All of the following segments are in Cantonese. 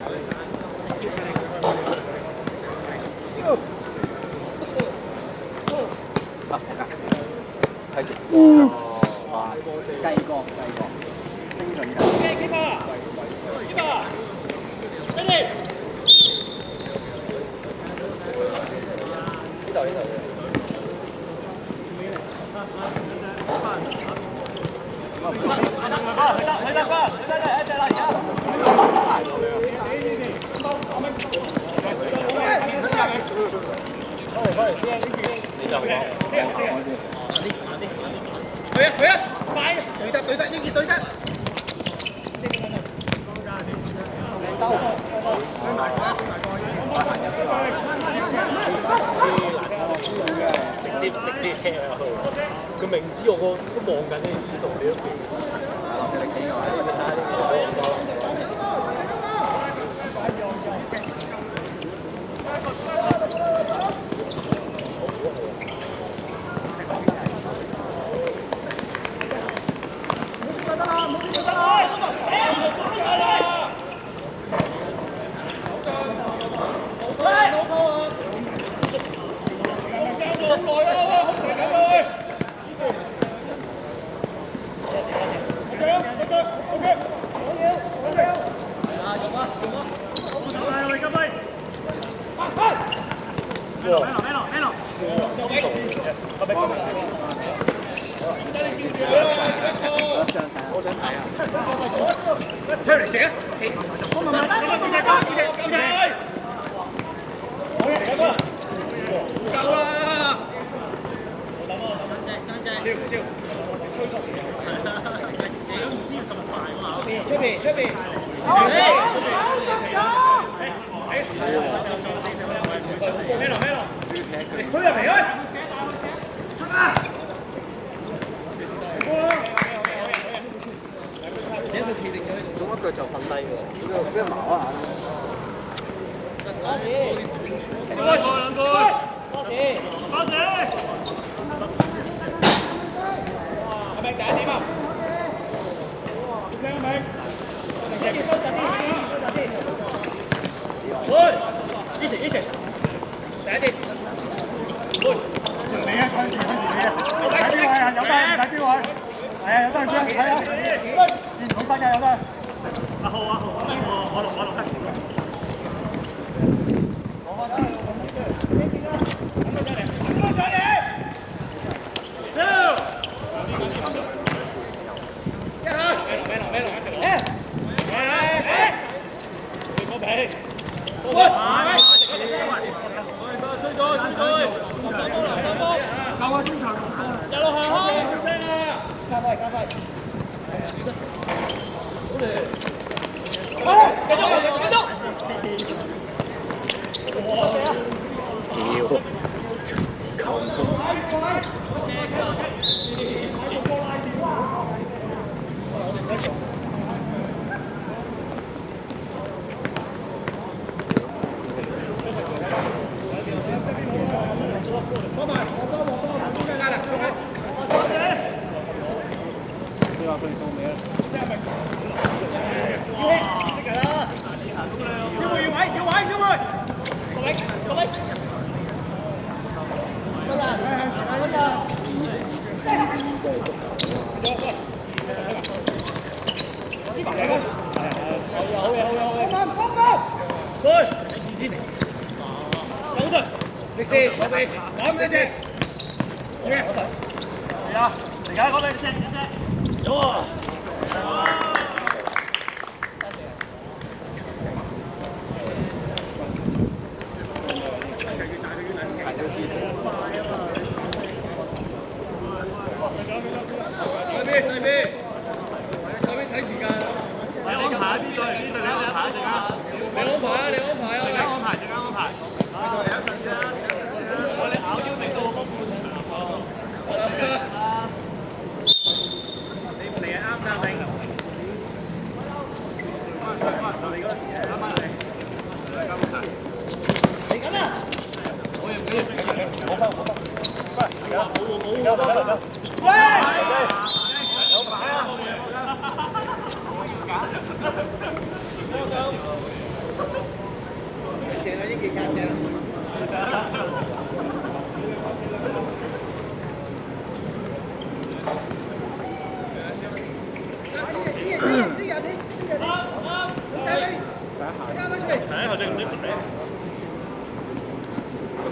睇住。哇！計過，精準計。對得，英傑對得。直接踢入去，佢明知我都望緊呢度，你都知。佢就瞓低喎，俾人矛一下。阿明第一點啊！聲阿明，收集啲，依成，第一點，你啊，跟住你啊，睇邊位啊？有得睇邊位？係啊，有得張睇啊，見到世界有得。阿浩，我落得。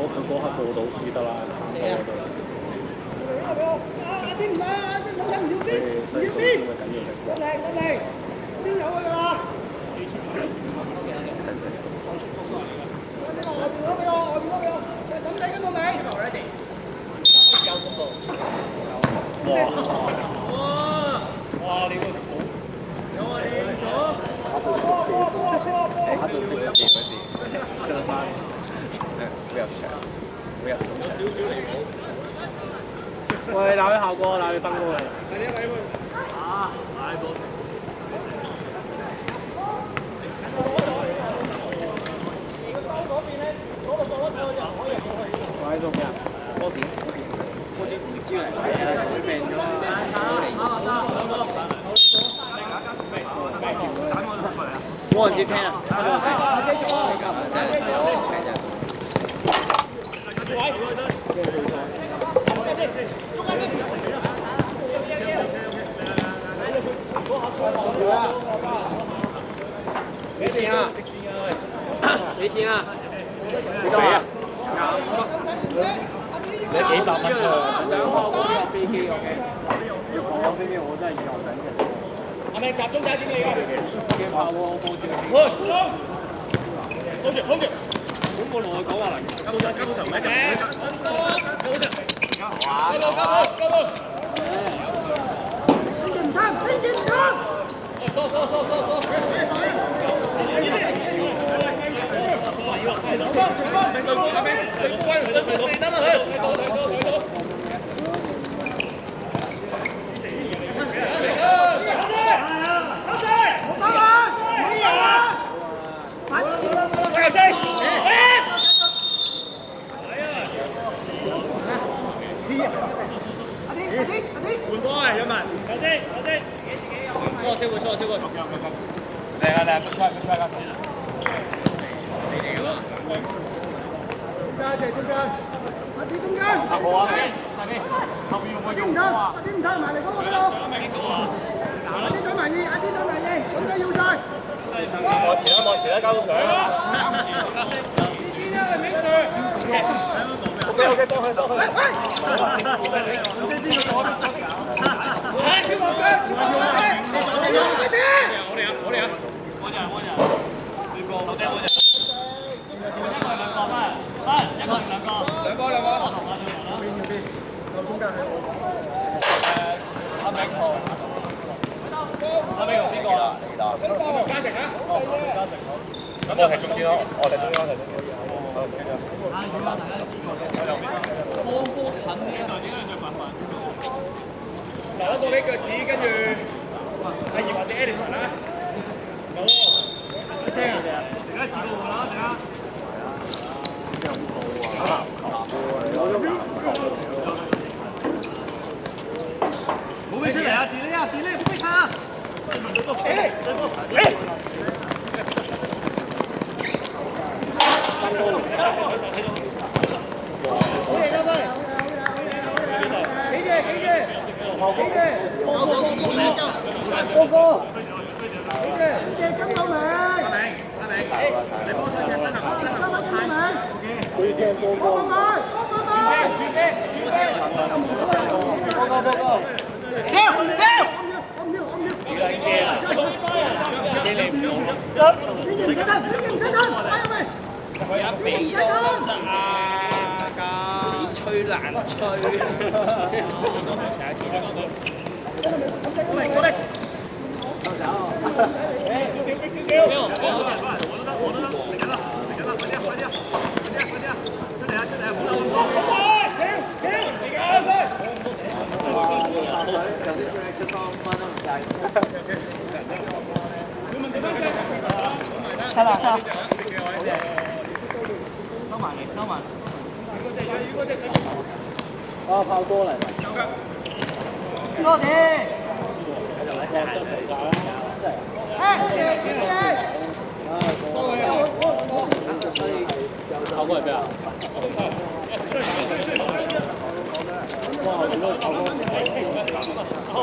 佢嗰刻報到輸得啦，喂，鬧佢效果，鬧佢燈過嚟。我喺度咩啊？波子唔知嚟，佢病咗冇人接聽啊！幾錢啊？幾錢啊？幾多啊？25。你幾百蚊出去？想學嗰個飛機我嘅，要講個飛機我真係以後等嘅。係咪集中睇點嚟㗎？驚怕喎，報住佢。hold住。咁我同佢講話嚟，交手唔係嘅。換波啊！有文，有啲。錯超過。嚟，不出交手。你嚟㗎嘛？中間。好啊！後邊用唔得，阿啲唔得埋嚟嗰個咯。阿啲隊埋二，咁都要晒。望前啦，交到水。OK，幫佢。咁我係中啲咯，留一個俾腳趾，跟住阿葉或者 Edison 啦。有喎，出聲啊！而家試過換啦，大家。冇咩出嚟啊！跌呢，唔好睇啊！吹難吹。收埋。炮多嚟。多謝。跑過嚟咩啊？哇！你都跑過。好。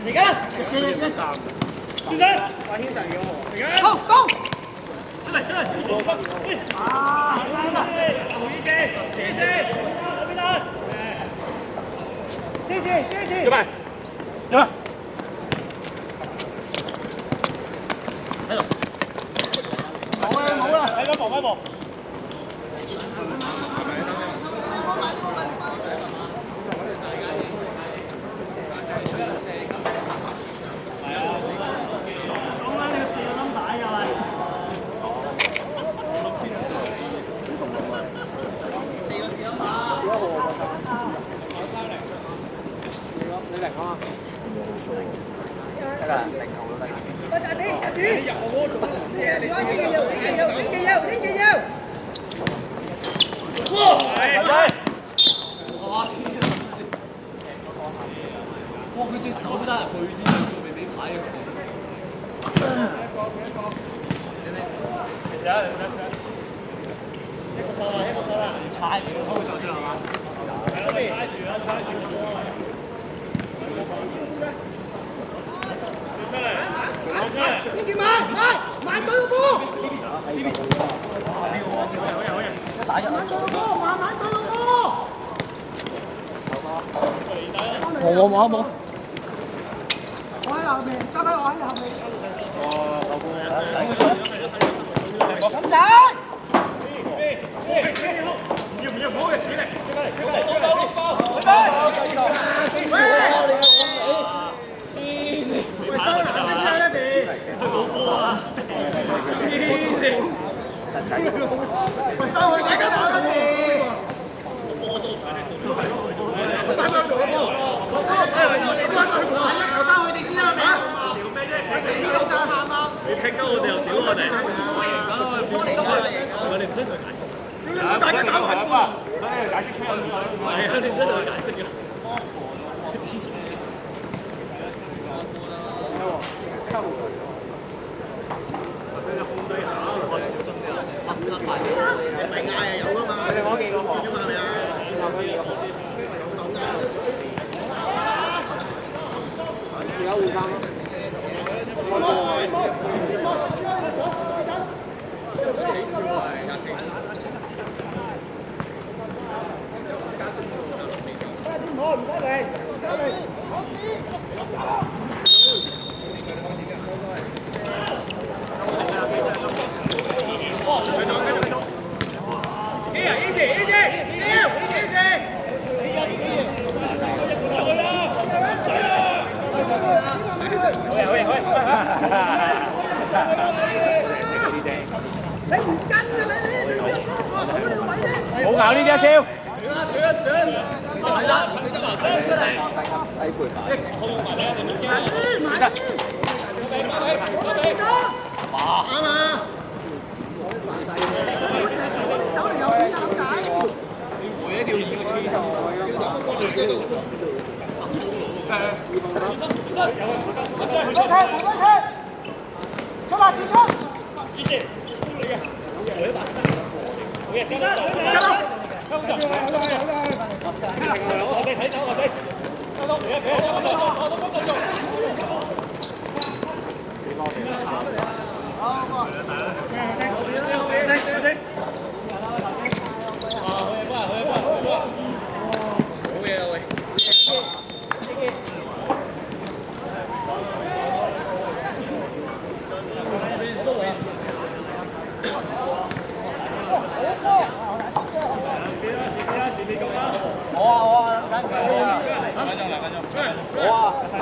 而家，先生，阿軒神嘅喎，而家，攻攻，出嚟，啊，胡依基，邊度？支持，做咩？做咩？冇啦，喺嗰步。冇。我喺後面，收翻我喺後面。咁仔。唔要，唔好嘅，起嚟，你踢鳩我哋又屌我哋，我哋唔使同佢解釋。大家打埋吧，解釋係啊，你唔使同佢解釋嘅。你咪嗌啊有㗎嘛？你講幾個行㗎嘛係咪啊？而家換衫咯。冇咬呢隻笑。係啦，出嚟。低配版。啱啊！走嚟有邊有解？你回一條二個車頭。出啦！出！依隻，你嘅，回一把。好嘅，跟啦，我哋睇走，我哋。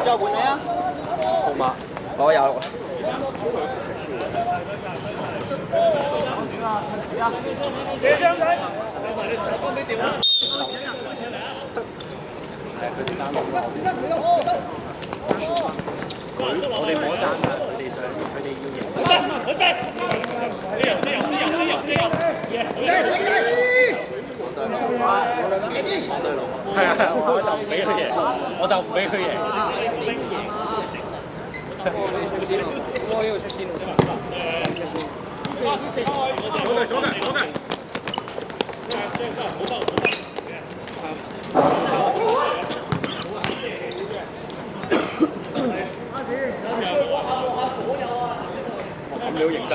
之後換你啊！號碼我有。幾張仔？放俾電話。我哋摸爭㗎，佢哋要贏。係啊，我就唔俾佢贏，我就唔俾佢贏。我呢個出線路。左嘅。咁你好認得。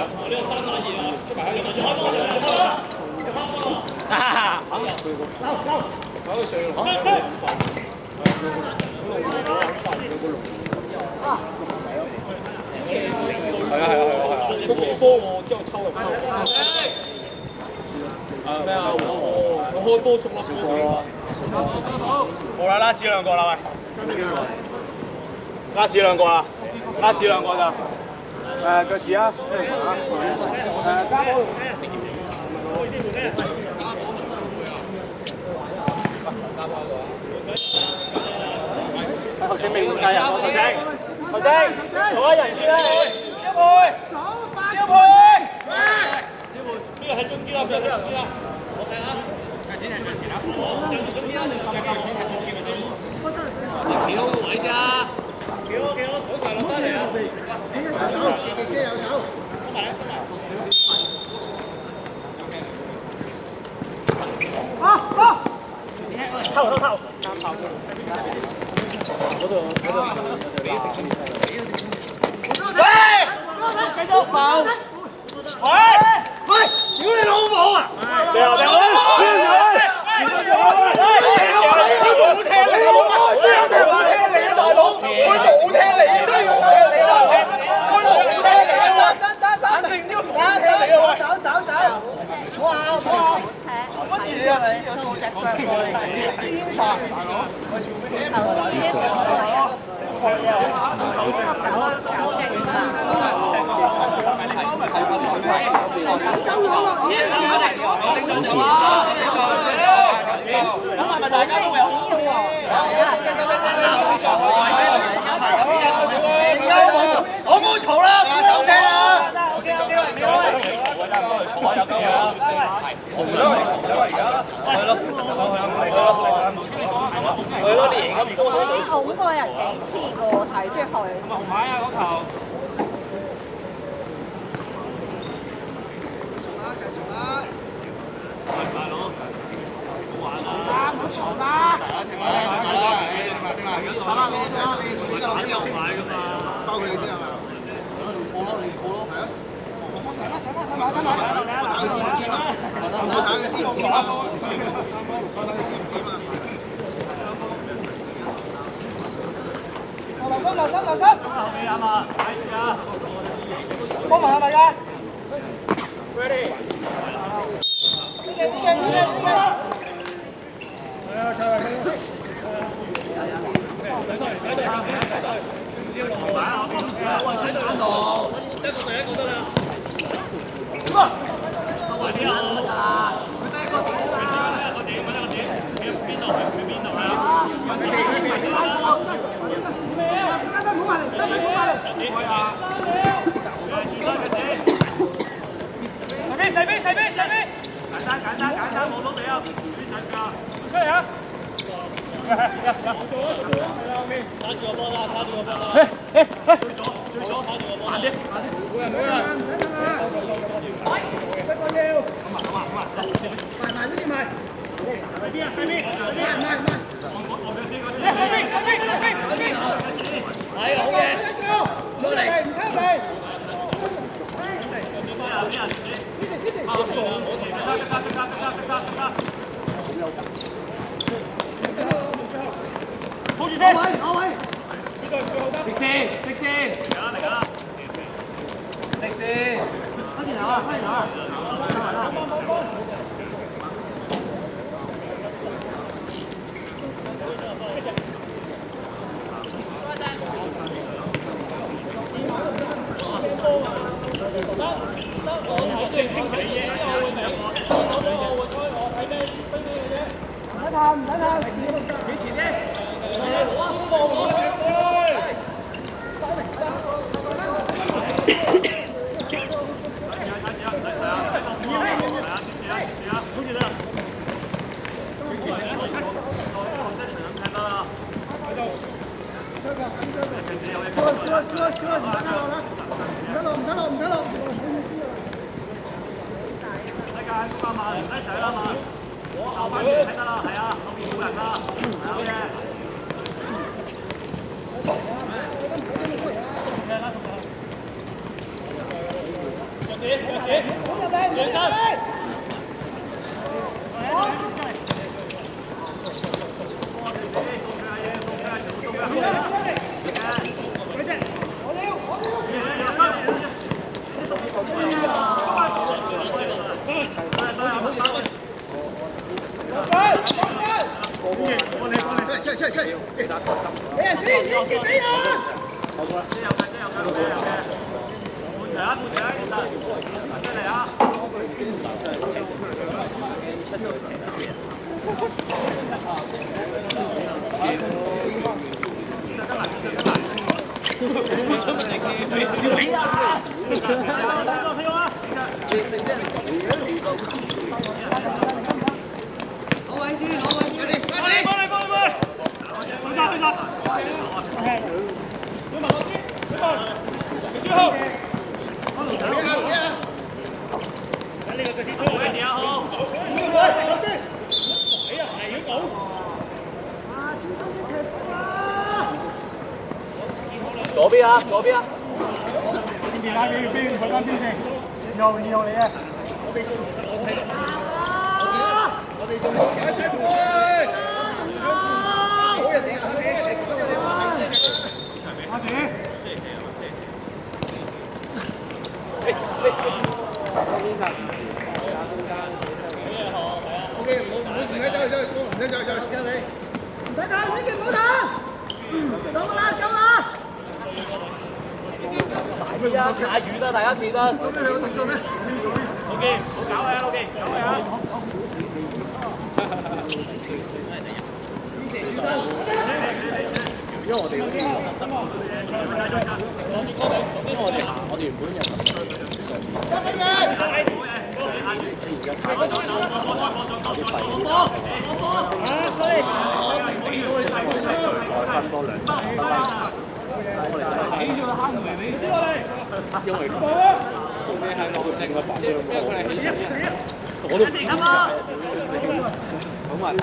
搞到上個波我之後抽入咩啊？我開波送咯，好啦，拉屎兩個啦，喂，拉屎兩個啦，拉屎兩個咋？腳趾啊，加波。頭先未換晒人喎，頭先，坐下人啲啦你。招配，招配，呢個喺中間啦，邊個喺中間啊？我睇下。腳剪係腳前啦。中間定腳剪係中間咪得咯？企好個位先啊！企好，好齊落翻嚟啊！收埋啦，收埋。偷。嗰度，俾直線。喂！繼續防。喂！屌你老母啊！你又冇聽你老母！冇聽你啊大佬！佢冇聽你，真係冇聽你啊！佢冇聽你啊！等陣呢個冇聽你啊！走！坐下。乜嘢啊你？掃隻腳過嚟，邊場？頭先呢個係啊，咁係咪大家都有我冇嘈啦，收聲啦！你拱過人幾次㗎喎，睇出去。紅牌啊嗰球！留心！後尾啊嘛，睇住啊！幫埋係咪㗎 ？Ready！ 簡單，冇到你啊！出嚟啊！打住個波啦！追咗，慢啲！冇人唔使等啦！得個要！慢啲埋！快啲啊！慢！係好嘅，出嚟！唔抽鼻！hold 住先，攞位，直線，嚟啦，直線，快啲拿，唔使探，幾前啫？唔使後邊睇得啦，係啊，後邊冇人啦，好嘅。左邊啊，左邊啊！邊啊？邊去翻邊先？2號嚟啊！太遠啦，大家記得。OK，好搞啊 ，OK， 搞啊！因為我哋嗰啲，我哋原本分多兩，因為你係攞到正個板都我都咁話題。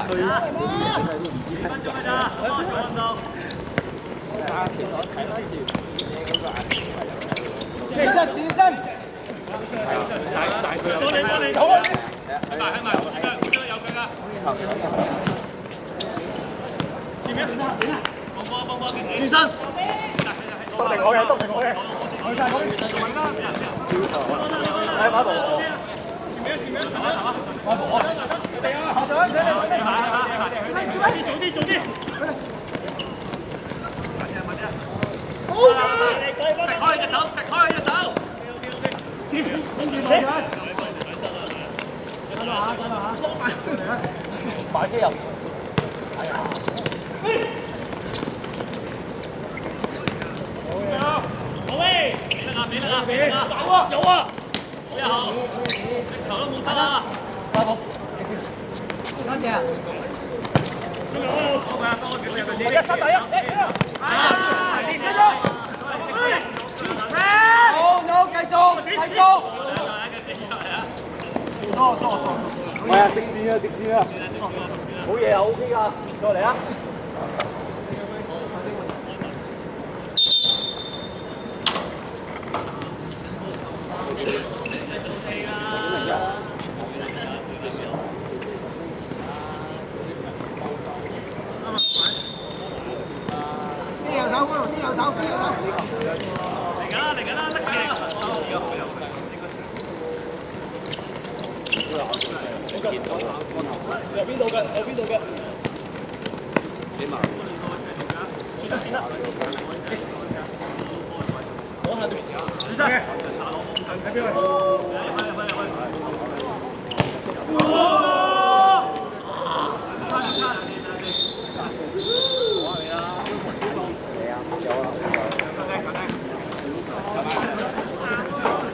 健身，大佢有走啊！喺埋，有佢㗎。幫波，轉身。篤定我嘅。喺馬度。早啲。食開隻手。擺車入。俾啦！有啊！好呀好，球都冇失啦。啱嘅。一三第一。好，繼續。係啊，直線啊！好嘢啊 ，OK 㗎，再嚟啊！嚟緊啦，得嘅。有邊度嘅？幾慢？講下對。